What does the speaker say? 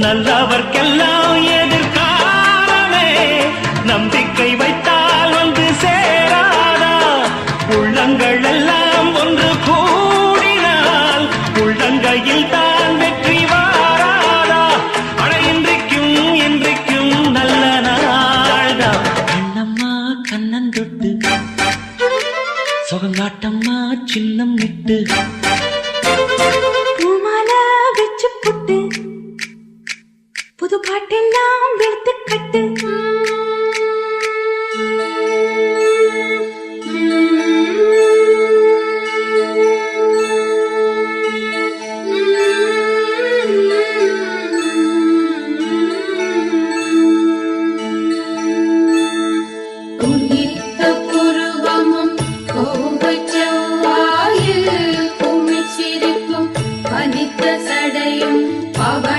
நல்லவர்க்கெல்லாம் எதிர்காலமே நம்பிக்கை வைத்தால் வந்து சேராதா உள்ளங்கள் எல்லாம் ஒன்று கூடினால் உள்ளங்கையில் தான் வெற்றி வாராதா அட இன்றைக்கும் இன்றைக்கும் நல்ல நாள்தான் கண்ணம்மா கண்ணன் தொட்டு சுகங்காட்டம்மா சின்னம் விட்டு பூமாலை வச்சு புட்டு புது பாட்டெல்லாம் வெளுத்து கட்டு